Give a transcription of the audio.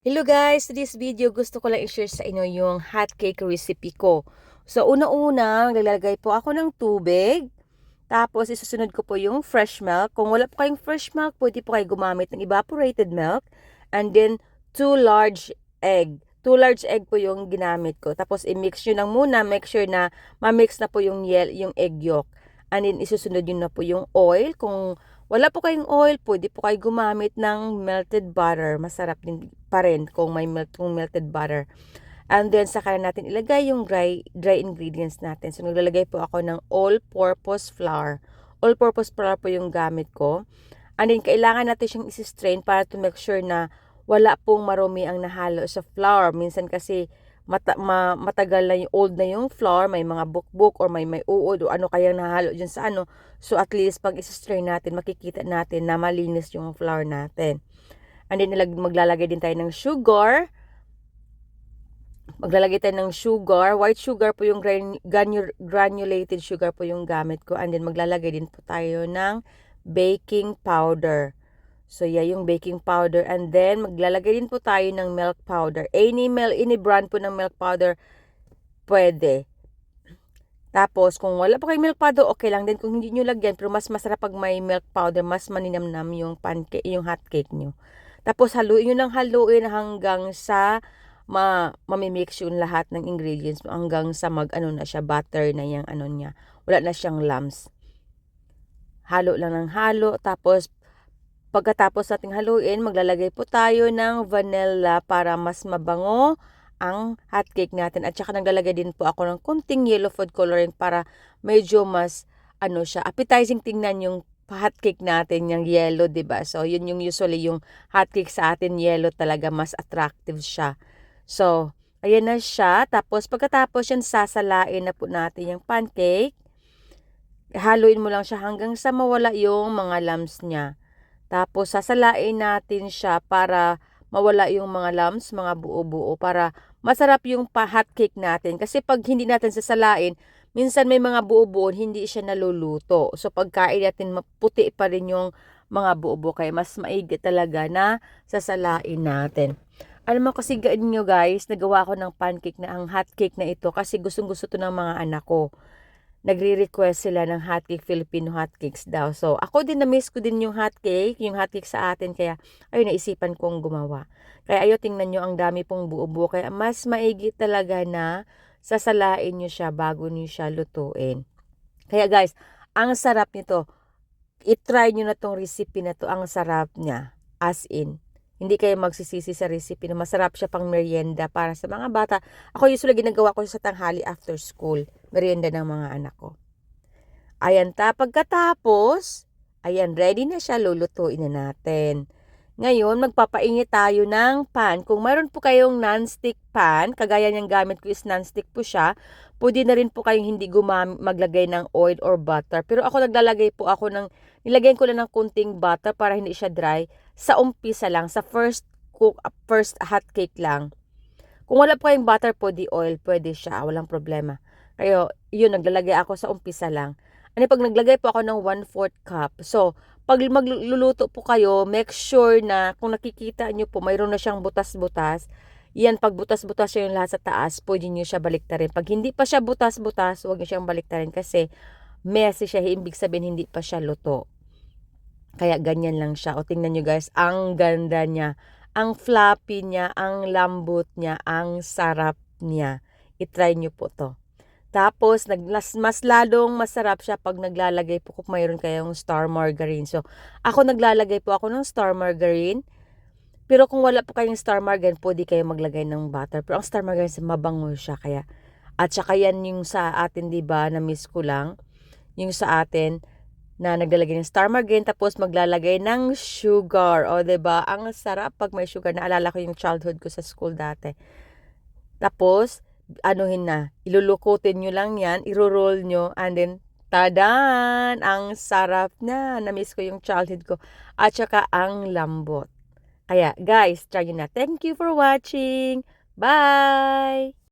Hello guys! To this video, gusto ko lang i-share sa inyo yung hot cake recipe ko. So, una-una, maglalagay po ako ng tubig. Tapos, isusunod ko po yung fresh milk. Kung wala po kayong fresh milk, pwede po kayo gumamit ng evaporated milk. And then, 2 large egg. 2 large egg po yung ginamit ko. Tapos, i-mix nyo lang muna. Make sure na ma-mix na po yung egg yolk. And then, isusunod nyo na po yung oil. Kung wala po kayong oil, pwede po kayo gumamit ng melted butter. Masarap din pa rin kung may melted butter. And then, saka natin ilagay yung dry ingredients natin. So, naglalagay po ako ng all-purpose flour. All-purpose flour po yung gamit ko. And then, kailangan natin siyang isi-strain para to make sure na wala pong marumi ang nahalo sa flour. Minsan kasi matagal na yung old na yung flour, may mga bukbuk or may uod o ano kayang nahalo dyan sa ano. So at least pag isi-strain natin, makikita natin na malinis yung flour natin. And then maglalagay din tayo ng sugar. Maglalagay tayo ng sugar. White sugar po yung granulated sugar po yung gamit ko. And then maglalagay din po tayo ng baking powder. So, yung baking powder. And then, maglalagay din po tayo ng milk powder. Any brand po ng milk powder, pwede. Tapos, kung wala po kayong milk powder, okay lang din. Kung hindi nyo lagyan, pero mas masarap pag may milk powder, mas maninamnam yung pancake, yung hot cake nyo. Tapos, haluin nyo ng haluin hanggang sa mamimix yung lahat ng ingredients hanggang sa na siya, butter na yung niya. Wala na siyang lumps. Halo lang ng halo. Tapos, pagkatapos nating haluin, maglalagay po tayo ng vanilla para mas mabango ang hot cake natin. At saka naglalagay din po ako ng kunting yellow food coloring para medyo mas siya, appetizing tingnan yung hot cake natin, yung yellow, 'di ba? So, yun yung usually yung hot cake sa atin, yellow talaga, mas attractive siya. So, ayan na siya. Tapos pagkatapos yan, sasalain na po natin yung pancake. Haluin mo lang siya hanggang sa mawala yung mga lumps niya. Tapos, sasalain natin siya para mawala yung mga lumps, mga buo-buo, para masarap yung hot cake natin. Kasi pag hindi natin sasalain, minsan may mga buo-buo, hindi siya naluluto. So, pagkain natin, puti pa rin yung mga buo-buo. Kaya mas maigi talaga na sasalain natin. Alam mo kasi nyo guys, nagawa ko ng pancake na ang hot cake na ito kasi gustong-gusto to ng mga anak ko. Nagre-request sila ng hotcake, Filipino hotcakes daw. So, ako din, na-miss ko din yung hotcake sa atin. Kaya, ayun, naisipan kong gumawa. Kaya, tingnan nyo, ang dami pong buo-buo. Kaya, mas maigi talaga na sasalain nyo siya bago nyo siya lutuin. Kaya, guys, ang sarap nito. I-try nyo na tong recipe na to. Ang sarap niya. As in. Hindi kayo magsisisi sa recipe na masarap siya pang merienda para sa mga bata. Ako usually ginagawa ko sa tanghali after school. Merienda ng mga anak ko. Ayan, pagkatapos, ayan, ready na siya, lulutuin na natin. Ngayon, magpapainit tayo ng pan. Kung mayroon po kayong non-stick pan, kagaya niyang gamit ko is non-stick po siya, pwede na rin po kayong hindi maglagay ng oil or butter. Pero ako nilagay ko lang ng kunting butter para hindi siya dry. Sa umpisa lang, sa first hot cake lang. Kung wala po kayong butter, pwede oil, pwede siya, walang problema. Kaya, yun, naglalagay ako sa umpisa lang. Pag naglagay po ako ng 1/4 cup. So, pag magluluto po kayo, make sure na kung nakikita nyo po, mayroon na siyang butas-butas. Yan, pag butas-butas siya yung lahat sa taas, pwede nyo siya baliktarin. Pag hindi pa siya butas-butas, huwag nyo siyang baliktarin kasi messy siya. Ibig sabihin, hindi pa siya luto. Kaya ganyan lang siya. O tingnan nyo guys, ang ganda niya. Ang fluffy niya, ang lambot niya, ang sarap niya. I-try nyo po to. Tapos, mas lalong masarap siya pag naglalagay po kung mayroon kayong star margarine. So, ako naglalagay po ako ng star margarine. Pero kung wala po kayong star margarine, pwede kayo maglagay ng butter. Pero ang star margarine, mabango siya. Kaya, at saka yan yung sa atin, diba, na-miss ko lang. Yung sa atin, na naglalagay ng star margarine, tapos maglalagay ng sugar. O, diba, ang sarap pag may sugar. Naalala ko yung childhood ko sa school dati. Tapos, ilulukutin nyo lang yan, iro-roll nyo, and then, tadan! Ang sarap na. Na-miss ko yung childhood ko. At saka, ang lambot. Kaya, guys, try nyo na. Thank you for watching. Bye!